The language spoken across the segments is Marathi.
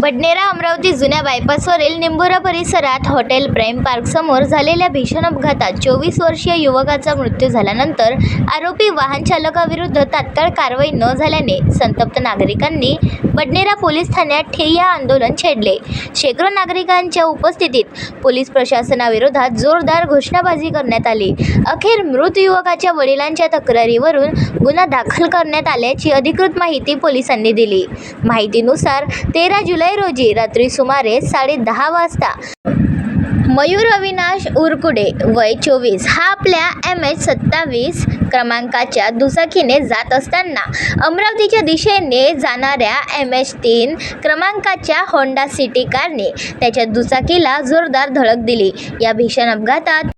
बडनेरा अमरावती जुन्या बायपासवरील निंबोरा परिसरात हॉटेल प्राइम पार्क समोर झालेल्या भीषण अपघातात 24 वर्षीय युवकाचा मृत्यू झाल्यानंतर आरोपी वाहन चालकाविरुद्ध तात्काळ कारवाई न झाल्याने संतप्त नागरिकांनी बडनेरा पोलीस ठाण्यात ठिय्या आंदोलन छेडले। शेकडो नागरिकांच्या उपस्थितीत पोलीस प्रशासनाविरोधात जोरदार घोषणाबाजी करण्यात आली। अखेर मृत युवकाच्या वडिलांच्या तक्रारीवरून गुन्हा दाखल करण्यात आल्याची अधिकृत माहिती पोलिसांनी दिली। माहितीनुसार 13 जुलै रोजी रात्री सुमारे 10:30 वाजता मयूर अविनाश उरकुडे वय 24 हा आपल्या MH27 क्रमांकाच्या दुचाकीने जात असताना अमरावतीच्या दिशेने जाणाऱ्या MH3 क्रमांकाच्या होंडा सिटी कारने त्याच्या दुचाकीला जोरदार धडक दिली। या भीषण अपघातात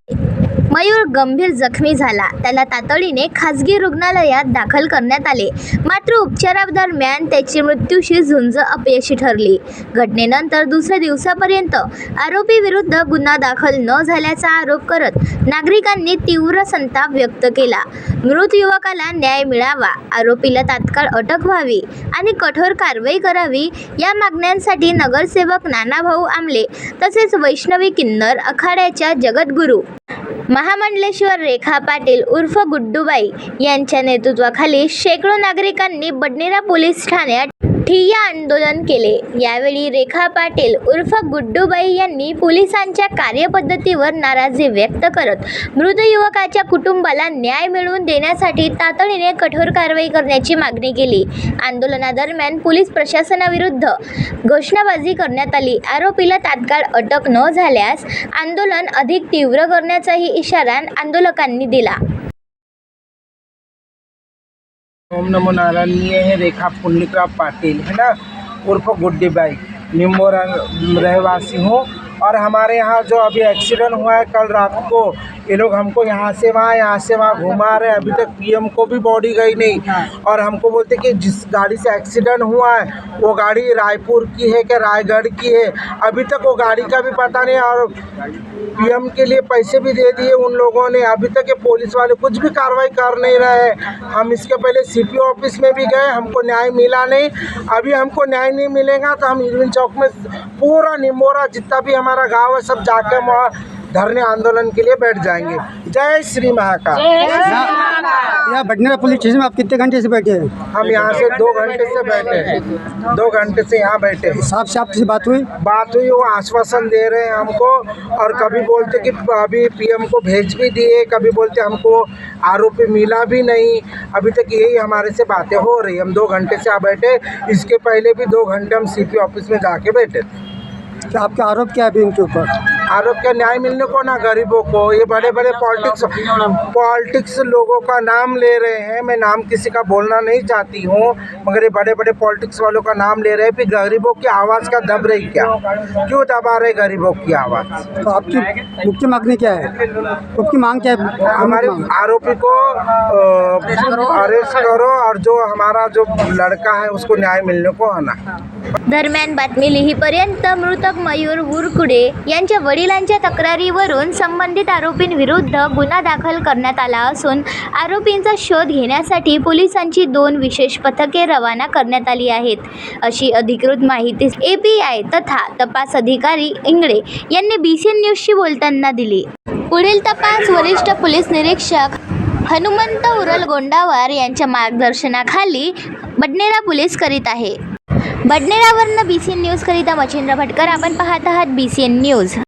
मयूर गंभीर जखमी झाला। त्याला तातडीने खासगी रुग्णालयात दाखल करण्यात आले, मात्र उपचारादरम्यान त्याची मृत्यूशी झुंज अपयशी ठरली। घटनेनंतर दुसऱ्या दिवसापर्यंत आरोपी विरुद्ध गुन्हा दाखल न झाल्याचा आरोप करत नागरिकांनी तीव्र संताप व्यक्त केला। मृत युवकाला न्याय मिळावा, आरोपीला तात्काळ अटक व्हावी आणि कठोर कारवाई करावी या मागण्यांसाठी नगरसेवक नानाभाऊ आमले तसेच वैष्णवी किन्नर आखाड्याच्या जगद्गुरू महामंडलेश्वर रेखा पाटील उर्फ गुड्डूबाई यांच्या नेतृत्वाखाली शेकडो नागरिकांनी बडनेरा पोलीस ठाण्यात ठिय्या आंदोलन केले। यावेळी रेखा पाटील उर्फ गुड्डूबाई यांनी पोलिसांच्या कार्यपद्धतीवर नाराजी व्यक्त करत मृत युवकाच्या कुटुंबाला न्याय मिळवून देण्यासाठी तातडीने कठोर कारवाई करण्याची मागणी केली। आंदोलनादरम्यान पोलीस प्रशासनाविरुद्ध घोषणाबाजी करण्यात आली। आरोपीला तात्काळ अटक न झाल्यास आंदोलन अधिक तीव्र करण्याचाही इशारा आंदोलकांनी दिला। ओम नमो नारायण। ये है रेखा पुण्यकरा पाटिल है ना, उर्फ गुड्डी बाई, निंबोरा रहवासी हूँ। और हमारे यहाँ जो अभी एक्सीडेंट हुआ है कल रात को, ये लोग हमको यहाँ से वहाँ घुमा रहे हैं। अभी तक PM को भी बॉडी गई नहीं और हमको बोलते कि जिस गाड़ी से एक्सीडेंट हुआ है वो गाड़ी रायपुर की है कि रायगढ़ की है, अभी तक वो गाड़ी का भी पता नहीं। और PM के लिए पैसे भी दे दिए उन लोगों ने, अभी तक ये पुलिस वाले कुछ भी कार्रवाई कर नहीं रहे हैं। हम इसके पहले CPO ऑफिस में भी गए, हमको न्याय मिला नहीं। अभी हमको न्याय नहीं मिलेगा तो हम इरविन चौक में पूरा निंबोरा जितना भी हमारा गांव है सब जाके वहाँ धरने आंदोलन के लिए बैठ जाएंगे। जय श्री महाकाल। यहाँ बडनेरा पुलिस स्टेशन में आप कितने घंटे से बैठे हैं? हम यहाँ से 2 घंटे से बैठे हैं, 2 घंटे से यहाँ बैठे हैं। साहब से आपसे बात हुई? वो आश्वासन दे रहे हैं हमको, और कभी बोलते कि अभी PM को भेज भी दिए, कभी बोलते हमको आरोपी मिला भी नहीं। अभी तक यही हमारे से बातें हो रही। हम 2 घंटे से यहाँ बैठे, इसके पहले भी 2 घंटे हम CP ऑफिस में जाके बैठे थे। तो आपका आरोप क्या है अभी इनके ऊपर? आरोप का न्याय मिलने को ना गरीबों को, ये बड़े बड़े पॉलिटिक्स लोगों का नाम ले रहे हैं। मैं नाम किसी का बोलना नहीं चाहती हूँ, मगर ये बड़े बड़े पॉलिटिक्स वालों का नाम ले रहे हैं। फिर गरीबों की आवाज़ का दब रही क्या, क्यों दबा रहे गरीबों की आवाज़? तो आपकी मुख्य मांगनी क्या है? आपकी मांग क्या है? हमारे आरोपी को अरेस्ट करो और जो हमारा जो लड़का है उसको न्याय मिलने को आना। दरम्यान बातमी लिहीपर्यंत मृतक मयूर उरकुडे यांच्या वडिलांच्या तक्रारीवरून संबंधित आरोपींविरुद्ध गुन्हा दाखल करण्यात आला असून आरोपींचा शोध घेण्यासाठी पोलिसांची 2 विशेष पथके रवाना करण्यात आली आहेत, अशी अधिकृत माहिती API तथा तपास अधिकारी इंगळे यांनी BCN न्यूजशी बोलताना दिली। पुढील तपास वरिष्ठ पोलीस निरीक्षक हनुमंत उरल गोंडावार यांच्या मार्गदर्शनाखाली बडनेरा पोलीस करीत आहे। बडनेरावरनं BCN न्यूज करिता मच्छिंद्र भटकर। आपण पाहत आहात BCN न्यूज।